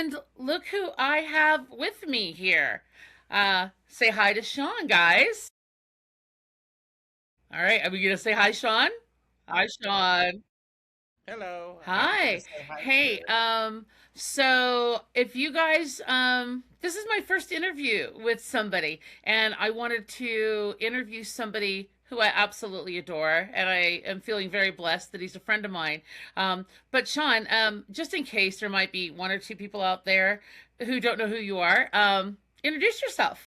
And look who I have with me here. Say hi to Sean, guys. All right, are we gonna say hi, Sean? Hi, Sean. Hello, happy to Hi. say hi to Hey, you. so if you guys, this is my first interview with somebody, and I wanted to interview somebody who I absolutely adore, and I am feeling very blessed that he's a friend of mine. But Sean, just in case there might be one or two people out there who don't know who you are, introduce yourself.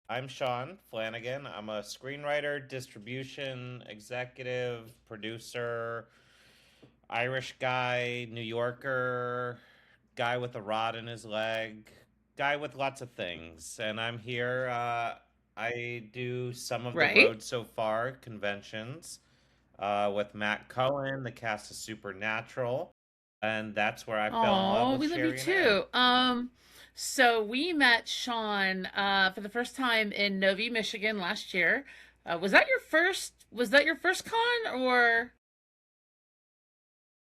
I'm Sean Flannagan. I'm a screenwriter, distribution executive, producer, Irish guy, New Yorker, guy with a rod in his leg, guy with lots of things. And I'm here. I do some of the Right? road so far conventions with Matt Cohen. The cast is Supernatural. And that's where I fell in love Oh, with we love you Sherry and Ed. too. So we met Sean for the first time in Novi, Michigan last year. Was that your first con or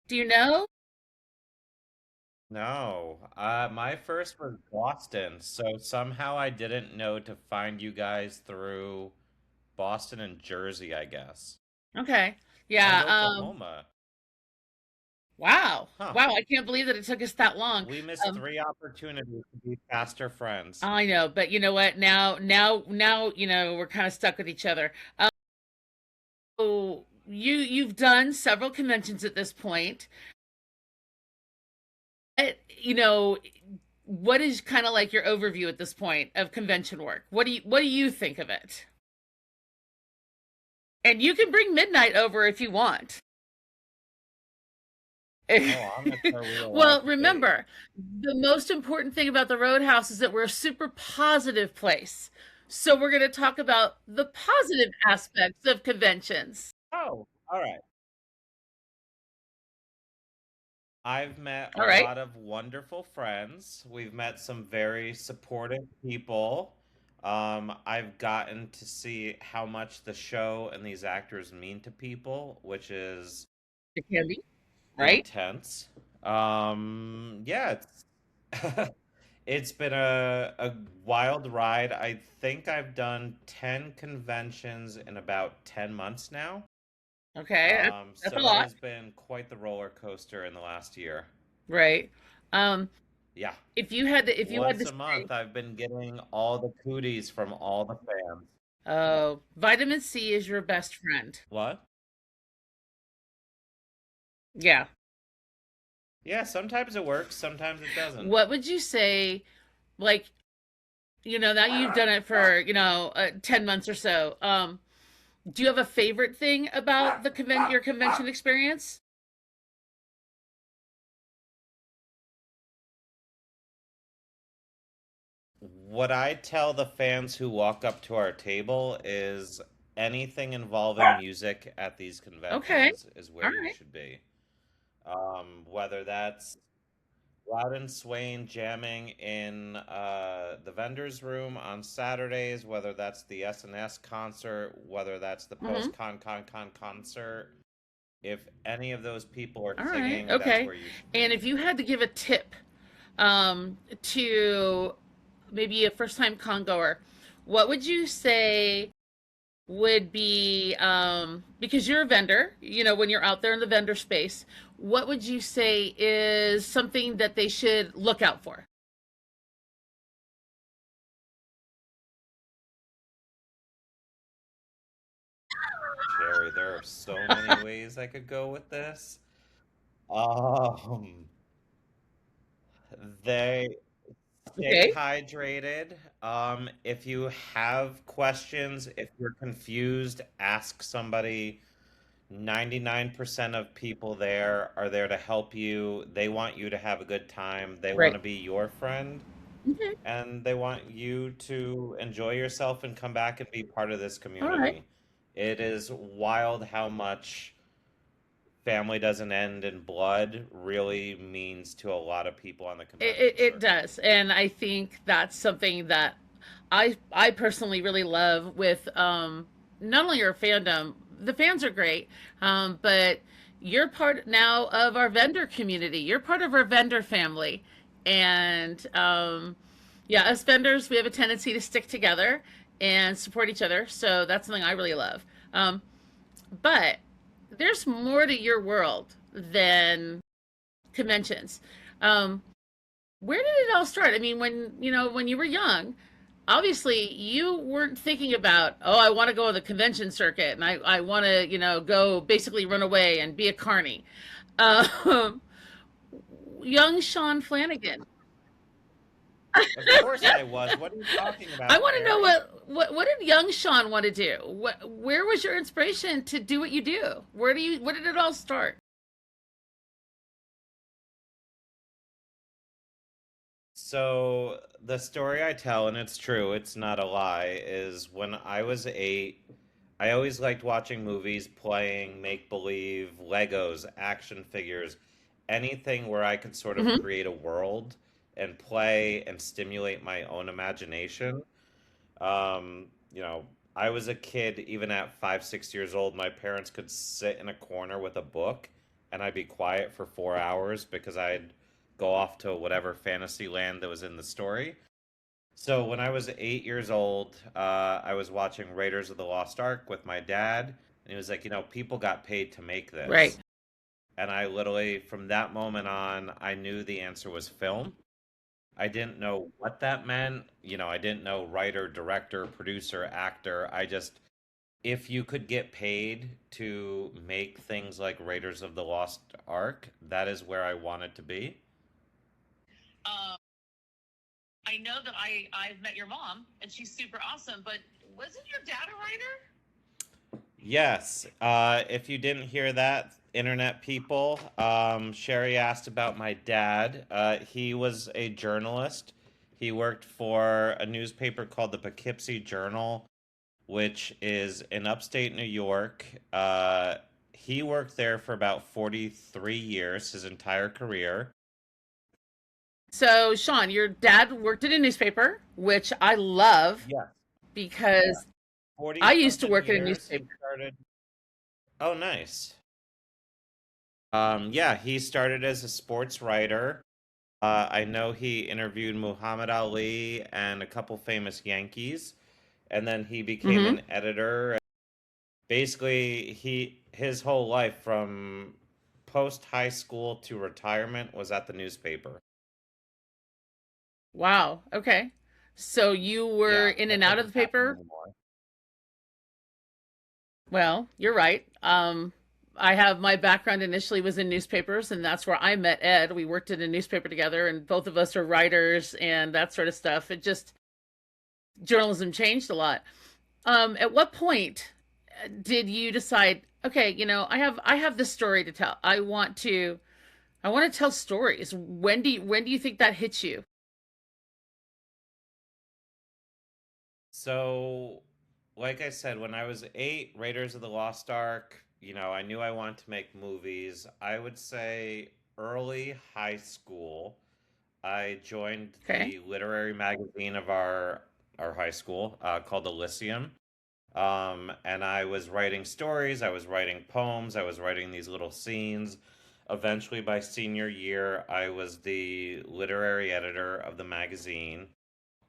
do you know? No, my first was Boston, so somehow I didn't know to find you guys through Boston and Jersey, I guess. Okay. And Yeah, Oklahoma. wow. Huh. Wow, I can't believe that it took us that long. We missed Um three opportunities to be faster friends. I know, but you know what? Now, we're kind of stuck with each other. So you've done several conventions at this point. You know, what is kind of like your overview at this point of convention work? What do you think of it? And you can bring midnight over if you want. Oh, I'm if are we Well, allowed to be? remember, the most important thing about the Roadhouse is that we're a super positive place. So we're going to talk about the positive aspects of conventions. Oh, all right. I've met a All right. lot of wonderful friends. We've met some very supportive people. I've gotten to see how much the show and these actors mean to people, which is It can be, right? intense. Yeah, it's been a wild ride. I think I've done 10 conventions in about 10 months now. Okay. That's a So it lot, has been quite the roller coaster in the last year. right? Um, Yeah. if you had Once to a say, month, I've been getting all the cooties from all the fans. oh, vitamin C is your best friend. What? Yeah. Yeah, sometimes it works, sometimes it doesn't. What would you say, like, now you've done it for, 10 months or so. Do you have a favorite thing about your convention experience? What I tell the fans who walk up to our table is anything involving music at these Okay. conventions is All where you right. should be. Whether that's loud and swaying jamming in the vendors room on Saturdays, whether that's the S&S concert, whether that's the Mm-hmm. post-con concert. If any of those people are All right. singing, that's Okay. where you should And be. if you had to give a tip to maybe a first time congoer, what would you say would be because you're a vendor, when you're out there in the vendor space, what would you say is something that they should look out for? Sherry, there are so many ways I could go with this. Um, they stay Okay. hydrated. If you have questions, if you're confused, ask somebody. 99% of people there are there to help you. They want you to have a good time. They want Right. to be your friend, Okay. and they want you to enjoy yourself and come back and be part of this All right. community. It is wild how much family doesn't end in blood really means to a lot of people on the It, convention it, it circuit. does, and I think that's something that I personally really love with not only your fandom. The fans are great, but you're part now of our vendor community. You're part of our vendor family. And yeah, us vendors, we have a tendency to stick together and support each other. So that's something I really love. Um, but there's more to your world than conventions. Um, where did it all start? I mean, when you were young, obviously you weren't thinking about, oh, I want to go on the convention circuit and I want to, go basically run away and be a carny. Um, young Sean Flanagan. Of course I was. What are you talking I about, want to know Carrie? what did young Sean want to do? Where was your inspiration to do what you do? Where did it all start? So the story I tell, and it's true, it's not a lie, is when I was 8, I always liked watching movies, playing make believe, Legos, action figures, anything where I could sort of Hmm. create a world and play and stimulate my own imagination. You know, I was a kid, even at 5, 6 years old, my parents could sit in a corner with a book and I'd be quiet for 4 hours because I'd go off to whatever fantasy land that was in the story. So when I was 8 years old, I was watching Raiders of the Lost Ark with my dad, and he was like, people got paid to make Right. this. And I literally, from that moment on, I knew the answer was film. I didn't know what that meant. I didn't know writer, director, producer, actor. If you could get paid to make things like Raiders of the Lost Ark, that is where I wanted to be. Um, I know that I've met your mom and she's super awesome, but wasn't your dad a writer? Yes. If you didn't hear that, internet people, Sherry asked about my dad. He was a journalist. He worked for a newspaper called the Poughkeepsie Journal, which is in upstate New York. He worked there for about 43 years, his entire career. So, Sean, your dad worked at a newspaper, which I love Yeah. because 40 I used to something work at a years he newspaper. started. Oh, nice. Yeah, he started as a sports writer. I know he interviewed Muhammad Ali and a couple famous Yankees, and then he became Hmm. an editor. Basically, his whole life from post high school to retirement was at the newspaper. Wow. Okay. So you were Yeah, in that and out of doesn't the happen paper. anymore. Well, you're right. I have my background initially was in newspapers, and that's where I met Ed. We worked in a newspaper together, and both of us are writers and that sort of stuff. It just journalism changed a lot. At what point did you decide? Okay, I have this story to tell. I want to tell stories. When do you think that hits you? So, like I said, when I was 8, Raiders of the Lost Ark, I knew I wanted to make movies. I would say early high school, I joined Okay. the literary magazine of our high school called Elysium. And I was writing stories, I was writing poems, I was writing these little scenes. Eventually, by senior year, I was the literary editor of the magazine.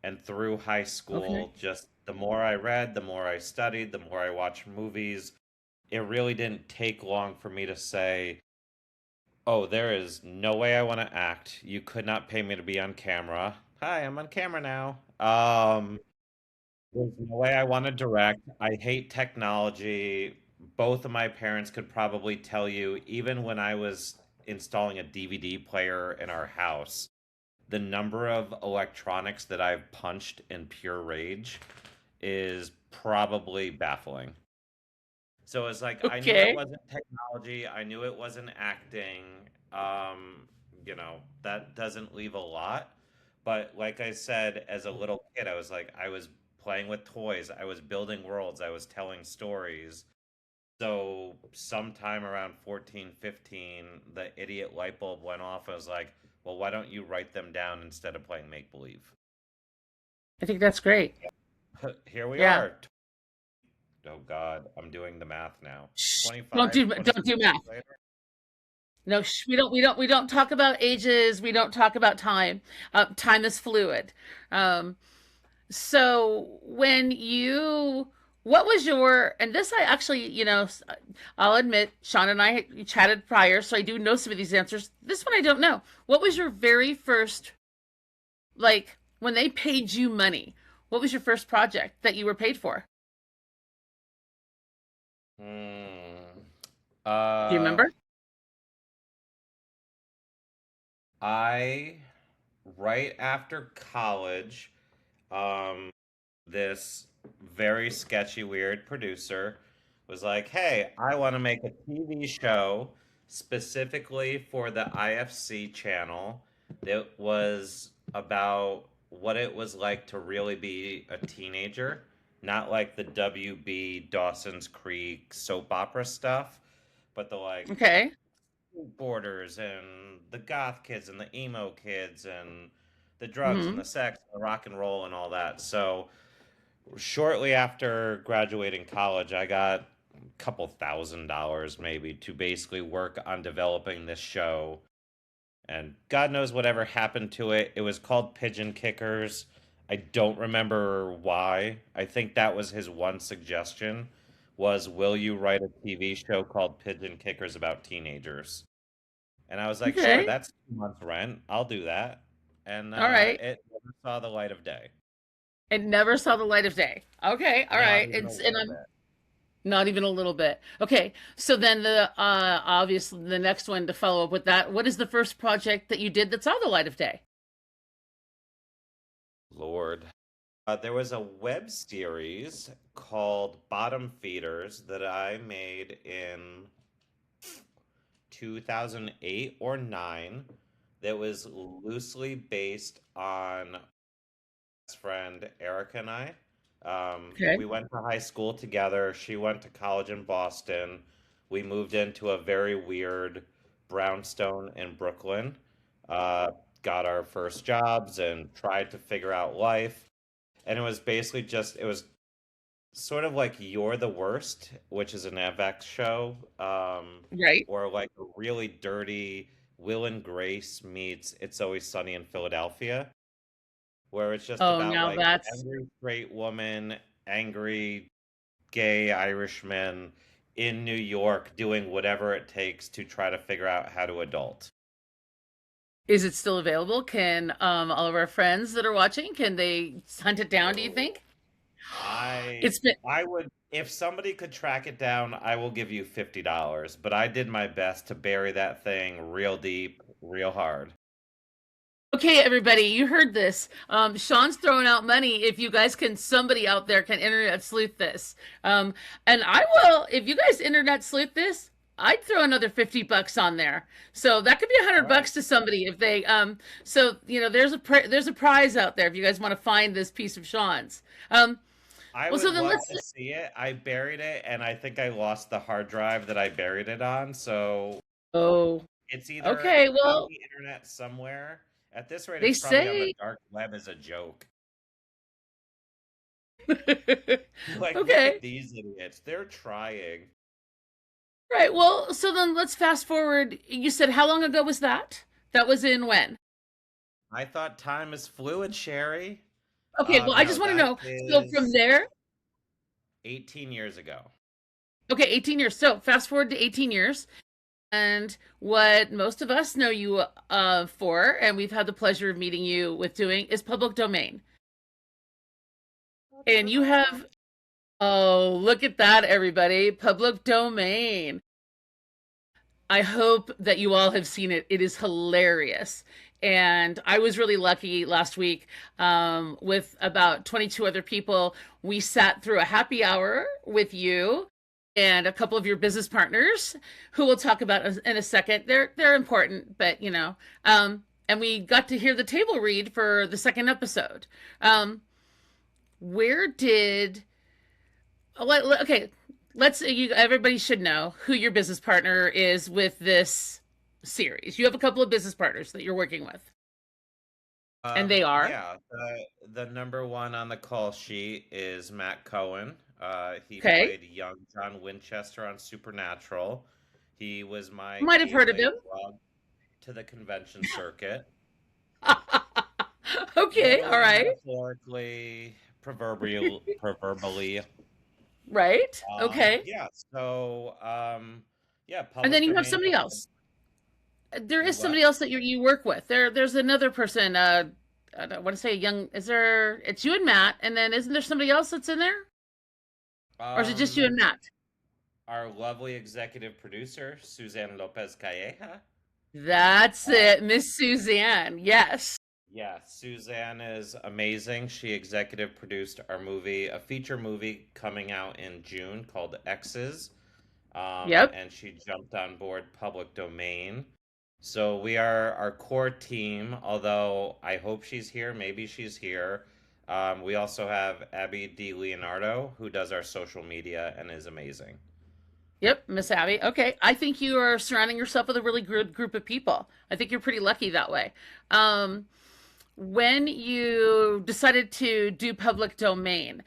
And through high Okay. school, just the more I read, the more I studied, the more I watched movies, it really didn't take long for me to say, oh, there is no way I want to act. You could not pay me to be on camera. Hi, I'm on camera now. There's no way I want to direct. I hate technology. Both of my parents could probably tell you, even when I was installing a DVD player in our house, the number of electronics that I've punched in pure rage is probably baffling. So it's like I knew it Okay. wasn't technology, I knew it wasn't acting. That doesn't leave a lot. But like I said, as a little kid, I was playing with toys, I was building worlds, I was telling stories. So sometime around 14, 15, the idiot light bulb went off. I was like, well, why don't you write them down instead of playing make believe? I think that's great. Here we Yeah. are. Oh God, I'm doing the math now. Shh. Don't 25, do 26 don't do years math. later. No, we don't talk about ages. We don't talk about time. Time is fluid. Um, so when you, what was your, and this I actually, I'll admit, Sean and I chatted prior, so I do know some of these answers. This one I don't know. What was your very first, like, when they paid you money? What was your first project that you were paid for? Hmm. Do you Uh, remember? I right after college, this very sketchy, weird producer was like, "Hey, I want to make a TV show specifically for the IFC channel that was about what it was like to really be a teenager, not like the WB Dawson's Creek soap opera stuff, but the like Okay. borders and the goth kids and the emo kids and the drugs and Hmm. the sex and the rock and roll and all that." So shortly after graduating college, I got a couple $1,000 maybe to basically work on developing this show. And God knows whatever happened to it. It was called Pigeon Kickers. I don't remember why. I think that was his one suggestion was, will you write a TV show called Pigeon Kickers about teenagers? And I was like, sure, Okay. that's 2 months rent. I'll do that. And All right. it never saw the light of day. It never saw the light of day. Okay. All Not right. even a It's and little I'm bit. not even a little bit. Okay. So then the obviously the next one to follow up with that, what is the first project that you did that saw the light of day? Lord. There was a web series called Bottom Feeders that I made in 2008 or 9 that was loosely based on best friend Erica and I. Okay. We went to high school together. She went to college in Boston. We moved into a very weird brownstone in Brooklyn. Uh, got our first jobs and tried to figure out life. And it was basically just, it was sort of like You're the Worst, which is an FX show, Right. or like a really dirty Will and Grace meets It's Always Sunny in Philadelphia, where it's just Oh, about now like that's angry straight woman, angry gay Irishman in New York doing whatever it takes to try to figure out how to adult. is it still available? Can all of our friends that are watching, can they hunt it down, do you Oh, think? I It's been I would, if somebody could track it down, I will give you $50, but I did my best to bury that thing real deep, real hard. okay, everybody, you heard this. Sean's throwing out money. If you guys can, somebody out there can internet sleuth this. And I will, if you guys internet sleuth this, I'd throw another $50 on there. So that could be a All hundred right. bucks to somebody if they, so, there's a prize out there if you guys want to find this piece of Sean's. I Well, would so then love let's, to see it. I buried it and I think I lost the hard drive that I buried it on, so oh, it's either okay, on well, the internet somewhere. At this rate, they it's probably on the say, dark web as a joke. Like, look okay. at these idiots. They're trying. Right. Well, so then let's fast forward. You said how long ago was that? That was in when? I thought time is fluid, Sherry. Okay, well, I No, just want to that know. So from is there, 18 years ago. okay, 18 years. So fast forward to 18 years. And what most of us know you for, and we've had the pleasure of meeting you with doing, is public domain. And you have, oh, look at that, everybody. Public domain. I hope that you all have seen it. It is hilarious. And I was really lucky last week with about 22 other people. We sat through a happy hour with you and a couple of your business partners who we'll talk about in a second. They're important, but and we got to hear the table read for the second episode. Where did okay, everybody should know who your business partner is with this series. You have a couple of business partners that you're working with, and they are Yeah, the number one on the call sheet is Matt Cohen. He okay. played young John Winchester on Supernatural. He was my Might have heard of gateway him. drug to the convention circuit. Okay, all Literally, right. metaphorically, proverbially. Right. Okay. Yeah, so yeah, And then public you have domain. somebody else. There Do is what? somebody else that you work with. There's another person. I don't want to say a young. Is there? It's you and Matt, and then isn't there somebody else that's in there, or is it just you Um, and Matt? our lovely executive producer, Suzanne Lopez Calleja. That's Uh, it, Miss Suzanne. Yes. yeah, Suzanne is amazing. She executive produced our movie, a feature movie coming out in June called X's. Yep. And she jumped on board public domain. So we are our core team, although I hope she's here. Maybe she's here. We also have Abby D. Leonardo, who does our social media and is amazing. Yep, Miss Abby. Okay, I think you are surrounding yourself with a really good group of people. I think you're pretty lucky that way. Um, when you decided to do public domain,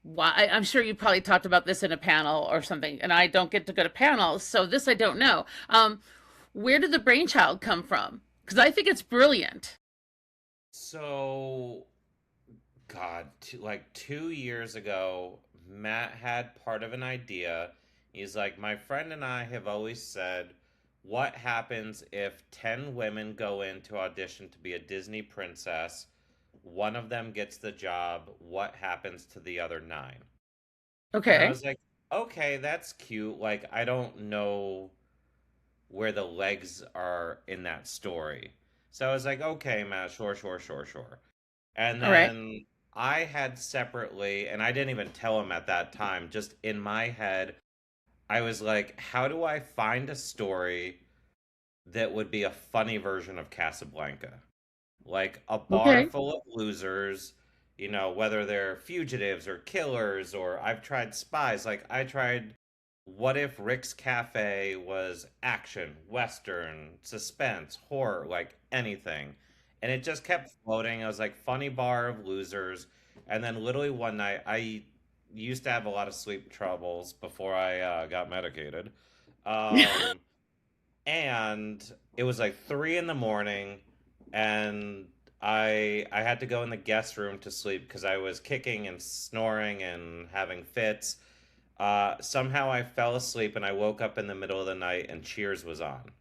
why? I'm sure you probably talked about this in a panel or something, and I don't get to go to panels, so this I don't know. Where did the brainchild come from? Because I think it's brilliant. So, God, like 2 years ago, Matt had part of an idea. He's like, my friend and I have always said, what happens if 10 women go in to audition to be a Disney princess? One of them gets the job. What happens to the other nine? And I Okay. was like, okay, that's cute. Like, I don't know where the legs are in that story. So I was like, okay, Matt, sure, sure, sure, sure. And All right. then I had separately, and I didn't even tell him at that time, just in my head, I was like, how do I find a story that would be a funny version of Casablanca? Like a bar Okay. full of losers, whether they're fugitives or killers, or I've tried spies. Like I tried, what if Rick's Cafe was action, western, suspense, horror, like anything. And it just kept floating. I was like, funny bar of losers. And then literally one night, I used to have a lot of sleep troubles before I got medicated. Um, and it was like 3 in the morning, and I had to go in the guest room to sleep because I was kicking and snoring and having fits. Somehow I fell asleep and I woke up in the middle of the night and Cheers was on.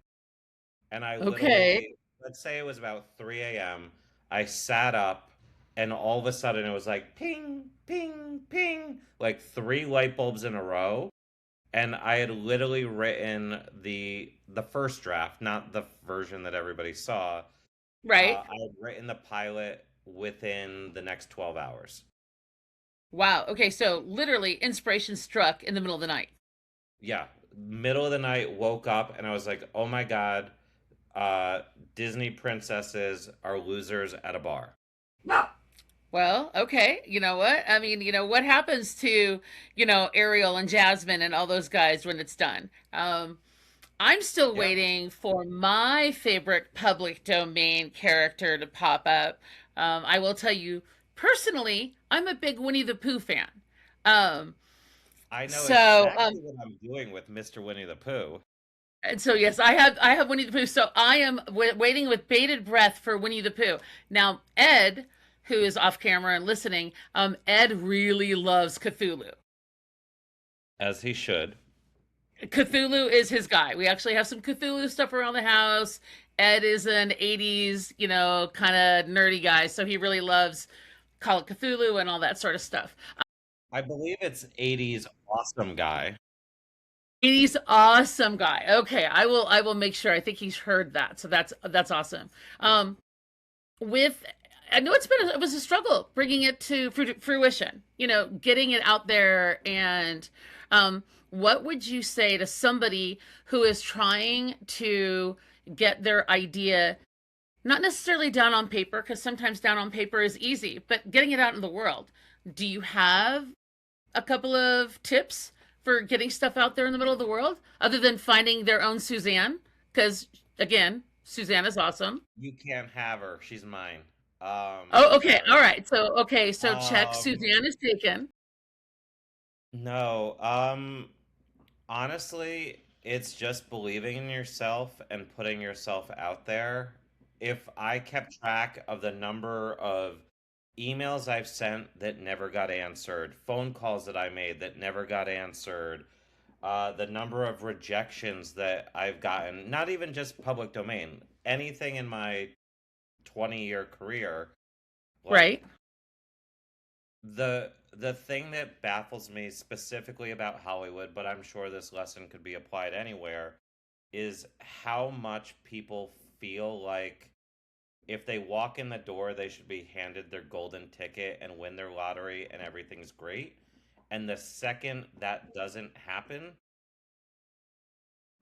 And I Okay. literally, let's say it was about 3 a.m. I sat up and all of a sudden it was like ping, ping, ping, like three light bulbs in a row, and I had literally written the first draft, not the version that everybody saw. Right. I had written the pilot within the next 12 hours. Wow. Okay. So literally, inspiration struck in the middle of the night. Yeah, middle of the night, woke up and I was like, "Oh my God, uh, Disney princesses are losers at a bar." Well, okay. You know what? I mean, what happens to, Ariel and Jasmine and all those guys when it's done? I'm still Yeah, waiting for my favorite public domain character to pop up. I will tell you personally, I'm a big Winnie the Pooh fan. Um, I know so, exactly what I'm doing with Mr. Winnie the Pooh. and so yes, I have Winnie the Pooh. So I am waiting with bated breath for Winnie the Pooh. Now, Ed, who is off camera and listening, Ed really loves Cthulhu. As he should. Cthulhu is his guy. We actually have some Cthulhu stuff around the house. Ed is an 80s, kind of nerdy guy, so he really loves Call of Cthulhu and all that sort of stuff. I believe it's 80s awesome guy. 80s awesome guy. Okay, I will make sure. I think he's heard that. So that's awesome. With I know it was a struggle bringing it to fruition, getting it out there. And what would you say to somebody who is trying to get their idea not necessarily down on paper, because sometimes down on paper is easy, but getting it out in the world? Do you have a couple of tips for getting stuff out there in the middle of the world other than finding their own Suzanne? Because again, Suzanne is awesome. You can't have her. She's mine. Oh, okay. Sorry. All right. So, okay. So check. Um, Suzanne is taken. no. Honestly, it's just believing in yourself and putting yourself out there. If I kept track of the number of emails I've sent that never got answered, phone calls that I made that never got answered, the number of rejections that I've gotten, not even just public domain, anything in my 20-year career, like Right. the thing that baffles me specifically about Hollywood, but I'm sure this lesson could be applied anywhere, is how much people feel like if they walk in the door, they should be handed their golden ticket and win their lottery and everything's great. And the second that doesn't happen,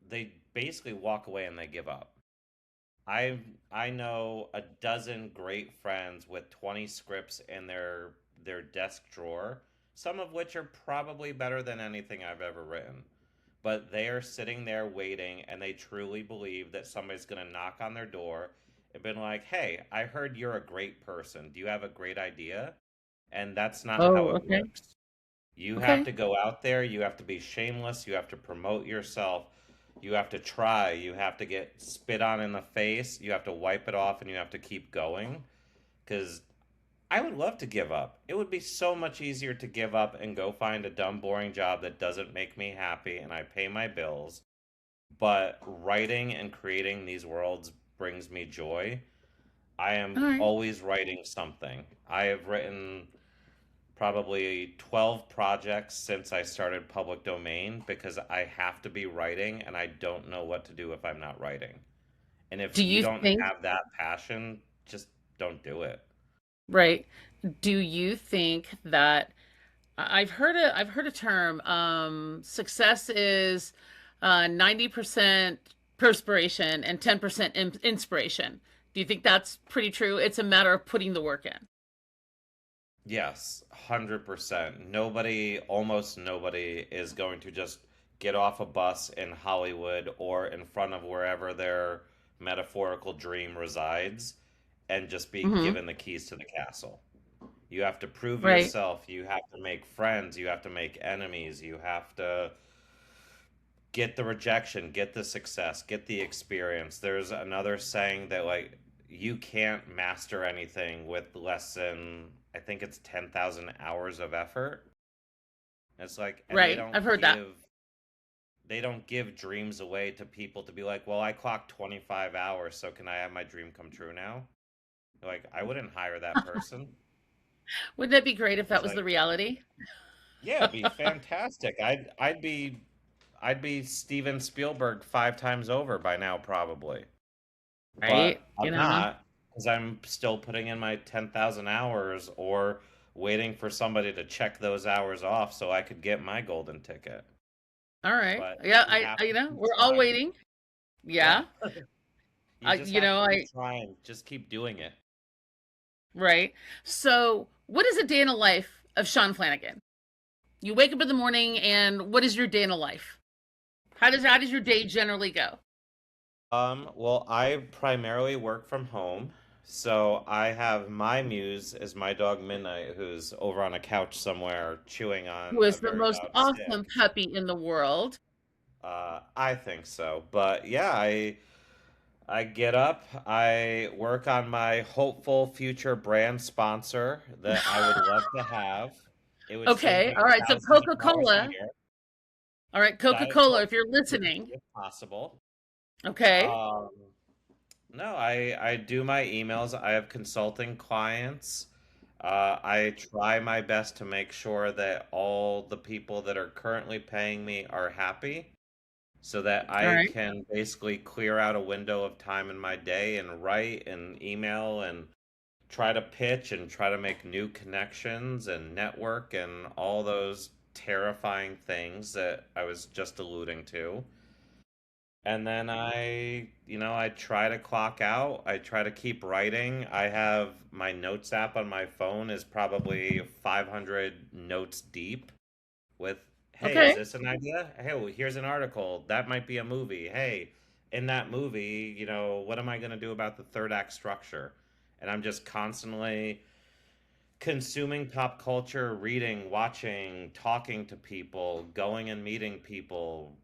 they basically walk away and they give up. I I know a dozen great friends with 20 scripts in their desk drawer, some of which are probably better than anything I've ever written. But they are sitting there waiting and they truly believe that somebody's going to knock on their door and been like, "Hey, I heard you're a great person. Do you have a great idea?" And that's not how Oh, it okay. works. You have Okay. to go out there, you have to be shameless, you have to promote yourself, you have to try, you have to get spit on in the face, you have to wipe it off, and you have to keep going. Because I would love to give up. It would be so much easier to give up and go find a dumb, boring job that doesn't make me happy and I pay my bills. But writing and creating these worlds brings me joy. I am All right. always writing something. I have written probably 12 projects since I started public domain because I have to be writing and I don't know what to do if I'm not writing. And if Do you you don't think, have that passion, just don't do it. right? Do you think that I've heard a term, success is 90% perspiration and 10% inspiration. Do you think that's pretty true? It's a matter of putting the work in. Yes, 100%. Nobody, almost nobody, is going to just get off a bus in Hollywood or in front of wherever their metaphorical dream resides and just be Hmm. given the keys to the castle. You have to prove Right. yourself. You have to make friends. You have to make enemies. You have to get the rejection, get the success, get the experience. There's another saying that, like, you can't master anything with less than, I think it's 10,000 hours of effort. It's like, and Right. I've heard that. they don't give dreams away to people to be like, well, I clocked 25 hours, so can I have my dream come true now? Like, I wouldn't hire that person. Wouldn't that be great if that It's was the like, reality? yeah, it'd be fantastic. I'd be Steven Spielberg 5 times over by now, probably. Right. But I'm not because I'm still putting in my 10,000 hours or waiting for somebody to check those hours off so I could get my golden ticket. All right. But Yeah. you have to keep We're all trying. waiting. Yeah. Yeah. You just You have know, to keep I, trying. Just keep doing it. right. So, what is a day in the life of Sean Flanagan? You wake up in the morning, and what is your day in the life? How does your day generally go? Well, I primarily work from home. So I have my muse as my dog Midnight, who's over on a couch somewhere chewing Who on a is the very most loud awesome stick. puppy in the world? I think so. But yeah, I get up, I work on my hopeful future brand sponsor that I would love to have. It would save Okay, me all right. So thousands of dollars a Coca-Cola. year. All right, That is Coca-Cola, what if you're listening. if possible. Okay. Um, no, I do my emails. I have consulting clients. I try my best to make sure that all the people that are currently paying me are happy, so that All I right. can basically clear out a window of time in my day and write and email and try to pitch and try to make new connections and network and all those terrifying things that I was just alluding to. And then I try to clock out. I try to keep writing. I have my notes app on my phone is probably 500 notes deep with, hey, is Okay. this an idea? Hey, well, here's an article. That might be a movie. Hey, in that movie, what am I going to do about the third act structure? And I'm just consuming pop culture, reading, watching, talking to people, going and meeting people,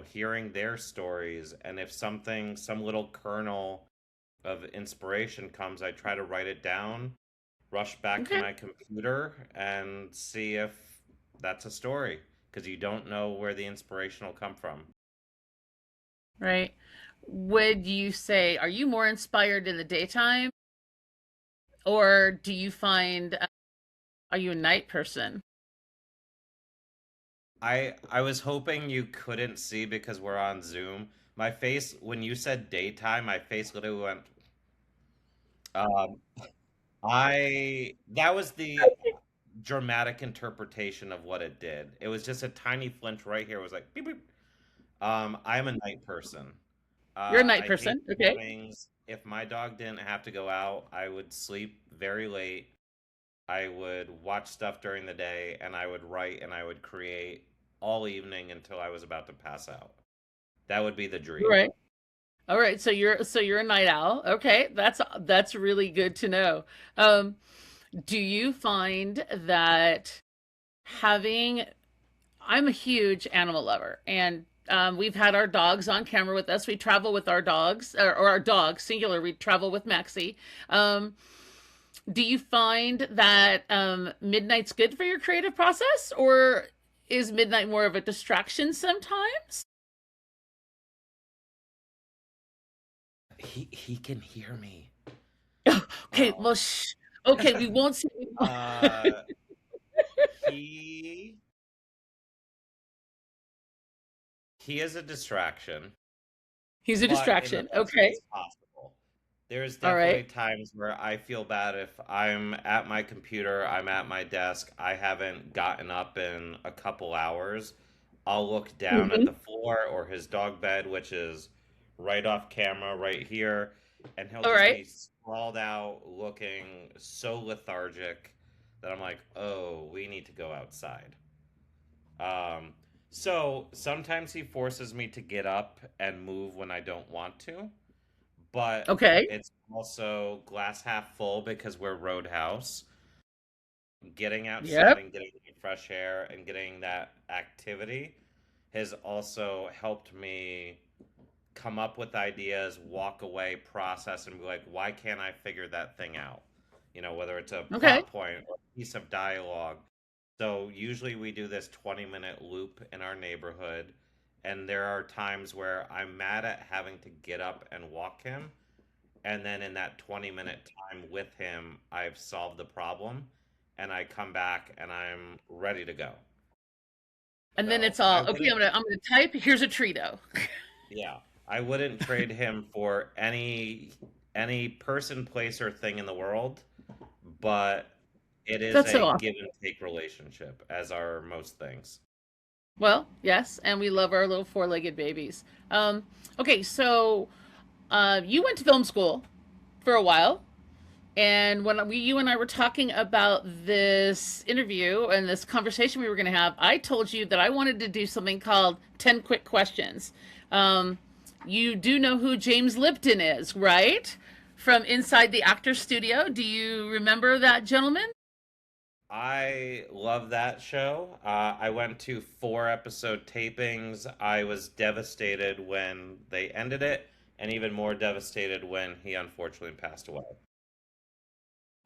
hearing their stories. And if something, some little kernel of inspiration comes, I try to write it down, rush back to Okay. my computer, and see if that's a story. Because you don't know where the inspiration will come from. Right. Would you say, are you more inspired in the daytime, or do you find, are you a night person? I was hoping you couldn't see because we're on Zoom. My face, when you said daytime, my face literally went. Um, I that was the dramatic interpretation of what it did. It was just a tiny flinch right here. It was like beep beep. I'm a night person. You're a night I hate person. Okay. mornings. If my dog didn't have to go out, I would sleep very late. I would watch stuff during the day, and I would write and I would create all evening until I was about to pass out. That would be the All dream. right. All right. So you're a night owl. Okay. That's really good to know. Um, do you find that having I'm a huge animal lover, and we've had our dogs on camera with us. We travel with our dogs, or our dogs, singular. We travel with Maxie. Um, do you find that midnight's good for your creative process, or is midnight more of a distraction sometimes? He can hear me. Okay, Um, well, okay, we won't say. uh, he he is a distraction, He's a but in the distraction. best Okay, ways possible. There's all definitely right. times where I feel bad if I'm at my computer, I'm at my desk, I haven't gotten up in a couple hours. I'll look down at the Mhm. floor or his dog bed, which is right off camera right here, and he'll All just right. be sprawled out looking so lethargic that I'm like, oh, we need to go outside. Um, so sometimes he forces me to get up and move when I don't want to, but Okay. it's also glass half full because we're Roadhouse. Getting outside Yep. and getting the fresh air and getting that activity has also helped me come up with ideas, walk away, process, and be like, why can't I figure that thing out? Whether it's a Okay. plot point or a piece of dialogue. So usually we do this 20-minute loop in our neighborhood, and there are times where I'm mad at having to get up and walk him, and then in that 20-minute time with him, I've solved the problem, and I come back and I'm ready to go. And then So it's I all okay. wouldn't, I'm gonna type. Here's a Trito. yeah, I wouldn't trade him for any person, place, or thing in the world, but it is That's a so awesome. give and take relationship, as are most things. Well, yes, and we love our little four-legged babies. Okay, so you went to film school for a while, and when you and I were talking about this interview and this conversation we were going to have, I told you that I wanted to do something called 10 Quick Questions. Um, you do know who James Lipton is, right? From inside the actor's studio. Do you remember that gentleman? I love that show. I went to 4 episode tapings. I was devastated when they ended it, and even more devastated when he unfortunately passed away.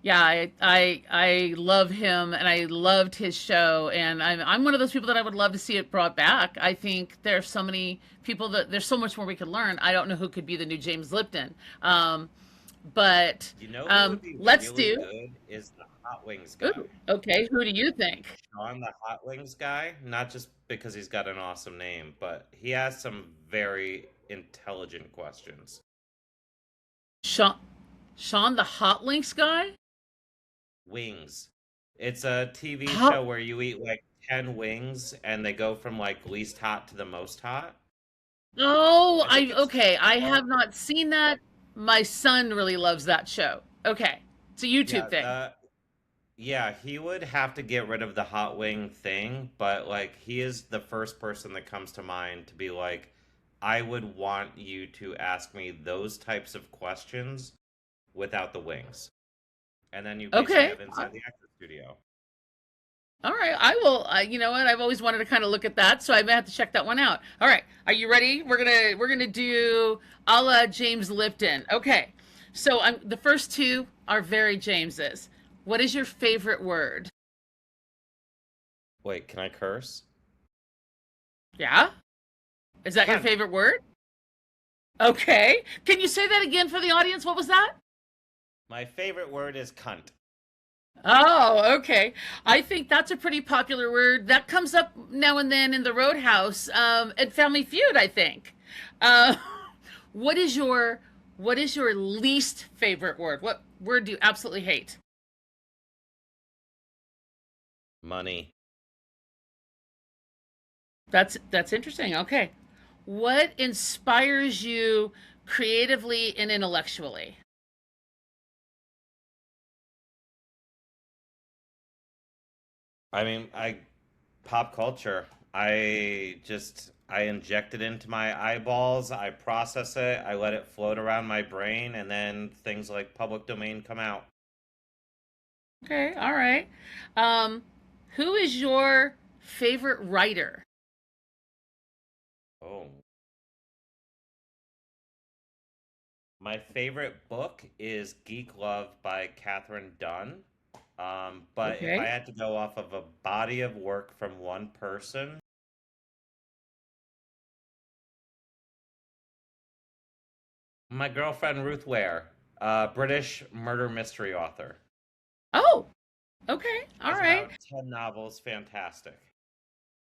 Yeah, I love him and I loved his show, and I'm one of those people that I would love to see it brought back. I think there's so many people that there's so much more we could learn. I don't know who could be the new James Lipton, but You know who would be let's really do. good is the Hot Wings guy. Ooh, okay, who do you think? Sean the Hot Wings guy, not just because he's got an awesome name, but he has some very intelligent questions. Sean, Sean the Hot Links guy? Wings. It's a TV Hot. show where you eat like 10 wings and they go from like least hot to the most hot. Oh, I think I it's okay. I called, have not seen that. My son really loves that show. Okay, it's a YouTube yeah, thing. yeah, he would have to get rid of the hot wing thing, but like he is the first person that comes to mind to be like, I would want you to ask me those types of questions without the wings. and then you basically Okay. have inside the actor studio. All right. I will. You know what? I've always wanted to kind of look at that, so I may have to check that one out. All right. Are you ready? We're gonna do a la James Lipton. Okay. So the first two are very James's. What is your favorite word? Wait, can I curse? Yeah. Is that your Cunt. favorite word? Okay. Can you say that again for the audience? What was that? My favorite word is cunt. Oh, okay. I think that's a pretty popular word that comes up now and then in the Roadhouse, at Family Feud, I think. Uh, what is your what is your least favorite word? What word do you absolutely hate? Money. That's interesting. Okay. What inspires you creatively and intellectually? I mean, I pop culture. I inject it into my eyeballs, I process it, I let it float around my brain, and then things like public domain come out. Okay, all right. Um, who is your favorite writer? Oh. My favorite book is Geek Love by Catherine Dunn. But if I Okay. had to go off of a body of work from one person, my girlfriend Ruth Ware, British murder mystery author, Oh, okay. All has right. about 10 novels. Fantastic.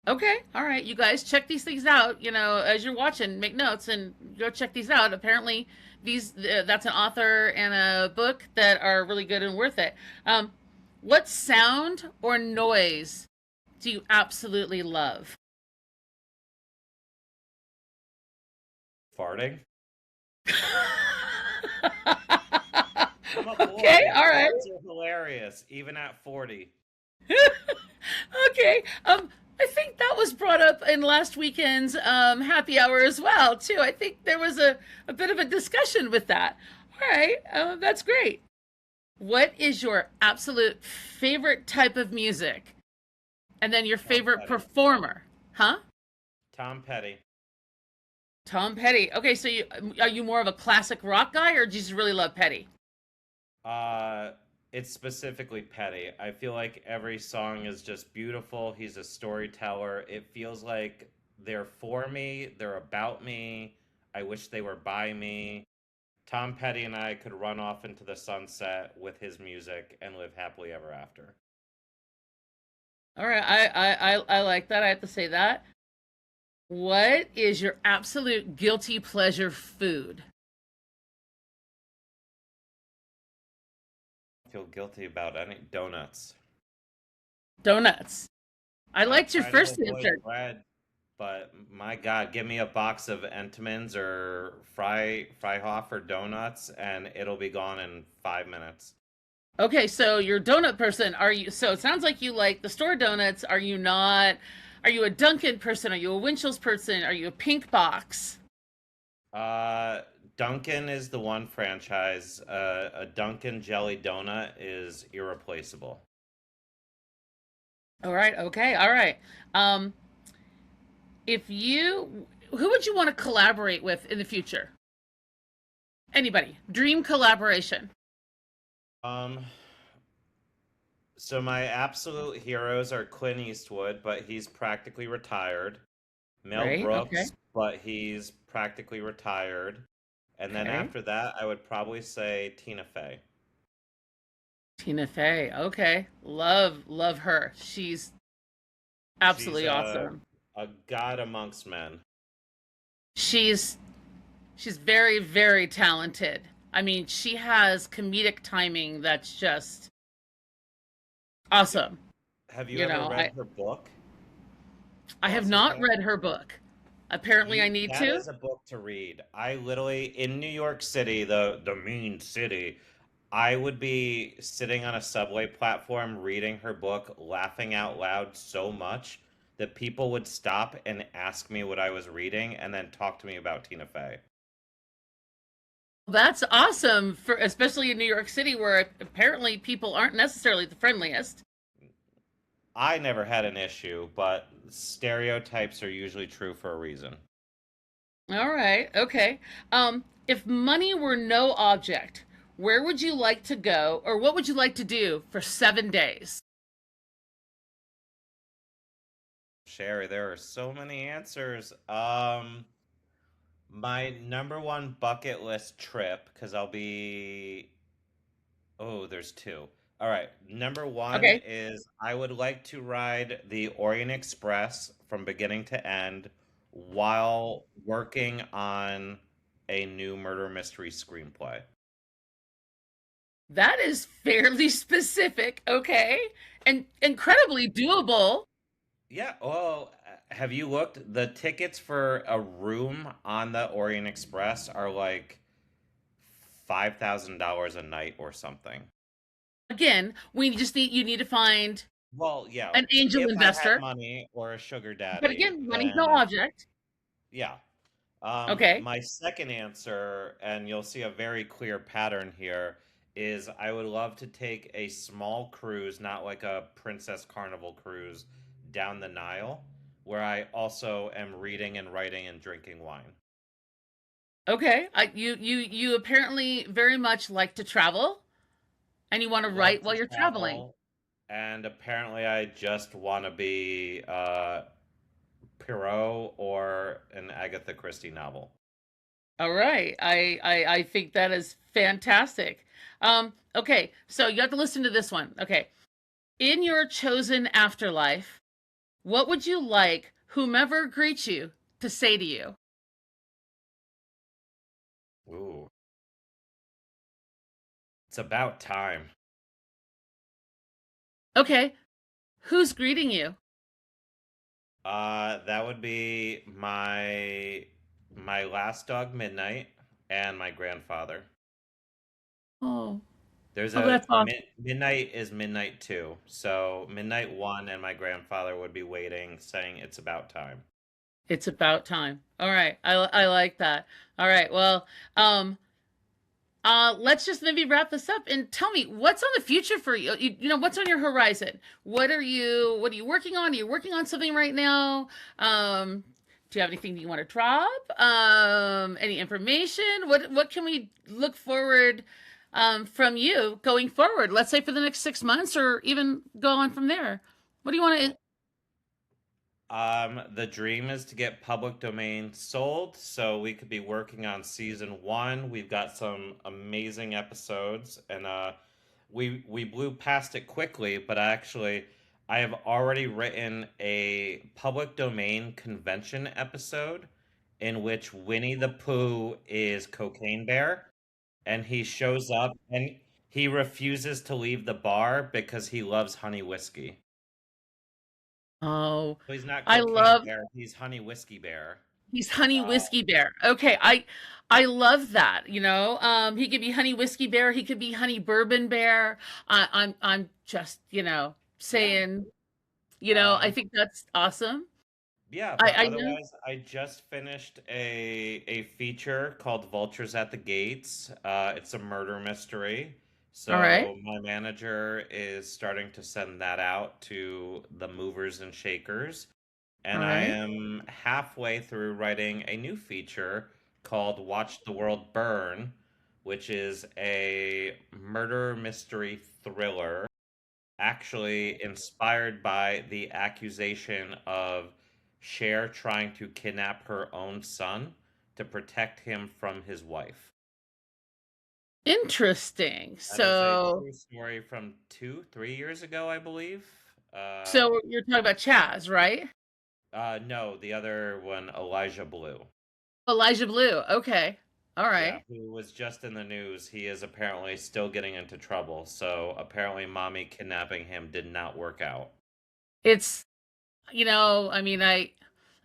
Okay. All right. You guys check these things out, as you're watching, make notes and go check these out. Apparently, that's an author and a book that are really good and worth it. Um, what sound or noise do you absolutely love? Farting. I'm a Okay. boy. All right. Farts are hilarious, even at 40. Okay. I think that was brought up in last weekend's happy hour as well, too. I think there was a bit of a discussion with that. All right. That's great. What is your absolute favorite type of music? And then your Tom favorite Petty. performer? Huh? Tom Petty. Tom Petty. Okay, so are you more of a classic rock guy or do you just really love Petty? Uh, it's specifically Petty. I feel like every song is just beautiful. He's a storyteller. It feels like they're for me, they're about me. I wish they were by me. Tom Petty and I could run off into the sunset with his music and live happily ever after. All right, I like that. I have to say that. What is your absolute guilty pleasure food? I feel guilty about any donuts. Donuts. I I liked your try to first avoid answer. bread, but my God, give me a box of Entenmann's or Freihofer donuts, and it'll be gone in 5 minutes. Okay, so you're a donut person. So it sounds like you like the store donuts. Are you not? Are you a Dunkin' person? Are you a Winchell's person? Are you a Pink Box? Uh, Dunkin' is the one franchise. A Dunkin' jelly donut is irreplaceable. All right, okay, all right. Um, who would you want to collaborate with in the future? Anybody? Dream collaboration. Um, so my absolute heroes are Clint Eastwood, but he's practically retired. Mel Great, okay, Brooks, but he's practically retired. And then okay. after that, I would probably say Tina Fey. Tina Fey, okay. Love her. She's She's absolutely awesome. a god amongst men. She's she's very, very talented. I mean, she has comedic timing that's just awesome. Have you You ever know, read I her book, I have Lost in not read Transit? her book. Apparently I You need that to. is a book to read. I literally in New York City, the mean city, I would be sitting on a subway platform reading her book, laughing out loud so much that people would stop and ask me what I was reading and then talk to me about Tina Fey. That's awesome for especially in New York City where apparently people aren't necessarily the friendliest. I never had an issue, but stereotypes are usually true for a reason. All right. Okay. If money were no object, where would you like to go or what would you like to do for 7 days? Sherry, there are so many answers. My number one bucket list trip, because I'll be. Oh, there's two. All right. Number one Okay. is I would like to ride the Orient Express from beginning to end while working on a new murder mystery screenplay. That is fairly specific, okay? And incredibly doable. Yeah, well, have you looked? The tickets for a room on the Orient Express are like $5,000 a night or something. Again, we just need you need to find Well, yeah, an angel if I had investor. money or a sugar But daddy, again, money's no then object. yeah. Okay. My second answer, and you'll see a very clear pattern here, is I would love to take a small cruise, not like a Princess Carnival cruise, down the Nile, where I also am reading and writing and drinking wine. Okay. You apparently very much like to travel and you want to Love write to while you're traveling. travel, and apparently I just want to be Perot or an Agatha Christie novel. All right. I think that is fantastic. Okay, so you have to listen to this one. Okay. In your chosen afterlife, what would you like whomever greets you to say to you? Ooh, it's about time. Okay, who's greeting you? That would be my last dog, Midnight, and my grandfather. Oh, There's oh, a that's awesome. Midnight is Midnight too. So Midnight one and my grandfather would be waiting, saying it's about time. It's about time. All right, I like that. All right, well, let's just maybe wrap this up and tell me what's on the future for you. You know, what's on your horizon? What are you working on? Are you working on something right now? Do you have anything you want to drop? Any information? What can we look forward from you going forward? Let's say for the next 6 months, or even go on from there. What do you want to? The dream is to get public domain sold, so we could be working on season one. We've got some amazing episodes, and we blew past it quickly, but actually, I have already written a public domain convention episode in which Winnie the Pooh is Cocaine Bear, and he shows up and he refuses to leave the bar because he loves honey whiskey. Oh, So he's not I Cocaine love Bear, he's Honey Whiskey Bear. He's Honey Uh, Whiskey Bear. Okay, I love that. You know, he could be Honey Whiskey Bear. He could be Honey Bourbon Bear. I'm just yeah. saying. I Um, think that's awesome. yeah, but I know. otherwise, I just finished a feature called Vultures at the Gates. It's a murder mystery. All right, So my manager is starting to send that out to the movers and shakers. all And I right. am halfway through writing a new feature called Watch the World Burn, which is a murder mystery thriller, actually inspired by the accusation of Cher trying to kidnap her own son to protect him from his wife. Interesting. That is a So, true story from 3 years ago, I believe. so you're talking about Chaz, right? No, the other one, Elijah Blue. Elijah Blue. Okay. All Yeah, right. who was just in the news. He is apparently still getting into trouble. So apparently, mommy kidnapping him did not work out. It's I mean, I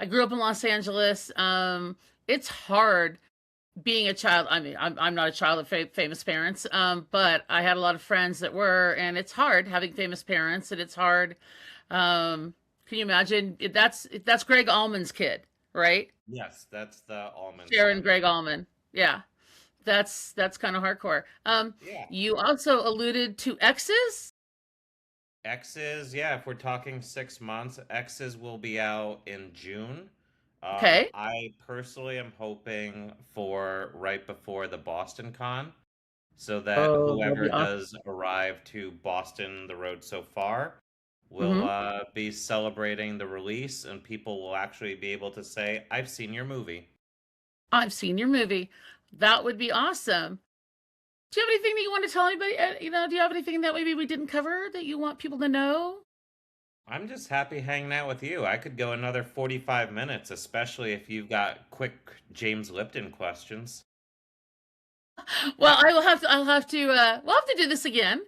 grew up in Los Angeles. It's hard being a child. I mean, I'm not a child of famous parents, but I had a lot of friends that were, and it's hard having famous parents, and it's hard. Can you imagine? That's Greg Allman's kid, right? Yes, that's the Allman Sharon son. Greg Allman. Yeah. That's kind of hardcore. Yeah. You also alluded to X's. X's, yeah, if we're talking 6 months, X's will be out in June. Okay. I personally am hoping for right before the Boston Con, so that Oh, that'll be whoever awesome. does arrive to Boston, the road so far, will Hmm. be celebrating the release, and people will actually be able to say, "I've seen your movie." I've seen your movie. That would be awesome. Do you have anything that you want to tell anybody? Do you have anything that maybe we didn't cover that you want people to know? I'm just happy hanging out with you. I could go another 45 minutes, especially if you've got quick James Lipton questions. Well, I will have to. I'll have to. We'll have to do this again.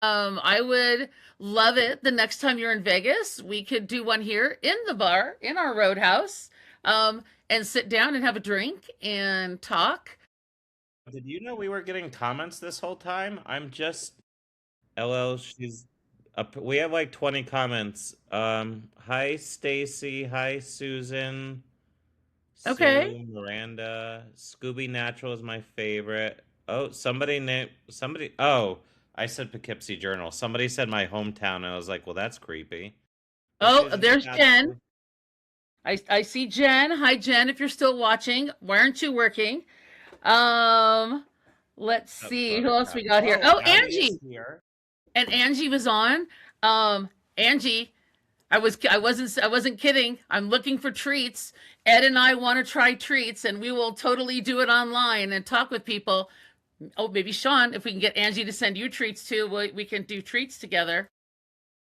I would love it the next time you're in Vegas. We could do one here in the bar in our Roadhouse, and sit down and have a drink and talk. Did you know we were getting comments this whole time? I'm just LL, she's up. We have like 20 comments. Hi Stacy, hi Susan, Okay. Sue, Miranda, Scooby Natural is my favorite. Oh, somebody. Oh, I said Poughkeepsie Journal. Somebody said my hometown, and I was like, well, that's creepy. But Oh, Susan, there's that's Jen. I see Jen. Hi, Jen. If you're still watching, why aren't you working? Um, let's oh, see who else Buttercup. we got here. Oh, Oh, Abby is Angie. here. And Angie was on. Angie, I wasn't kidding. I'm looking for treats. Ed and I want to try treats, and we will totally do it online and talk with people. Oh, maybe Sean, if we can get Angie to send you treats too, we can do treats together.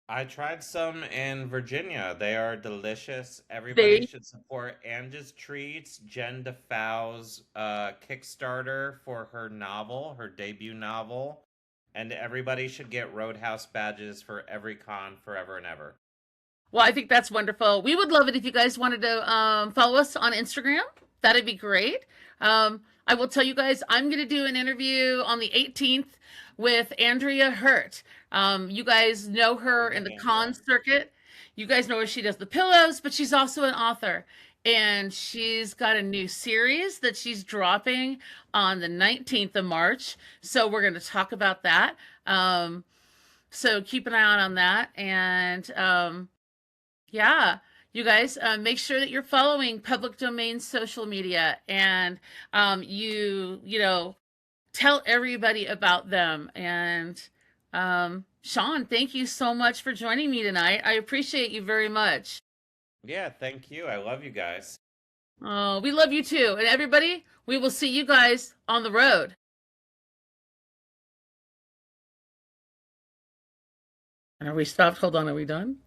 I tried some in Virginia. They are delicious. Everybody They should support Angie's Treats, Jen DeFau's Kickstarter for her novel, her debut novel. And everybody should get Roadhouse badges for every con forever and ever. Well, I think that's wonderful. We would love it if you guys wanted to follow us on Instagram. That'd be great. I will tell you guys, I'm going to do an interview on the 18th with Andrea Hurt. You guys know I her in love the con Andrea. circuit. You guys know her. She does the pillows, but she's also an author. And she's got a new series that she's dropping on the 19th of March. So we're going to talk about that. So keep an eye out on that. And yeah, you guys, make sure that you're following public domain social media, and tell everybody about them. And Sean, thank you so much for joining me tonight. I appreciate you very much. Yeah, thank you. I love you guys. Oh, we love you too. And everybody, we will see you guys on the road. And are we stopped? Hold on, are we done?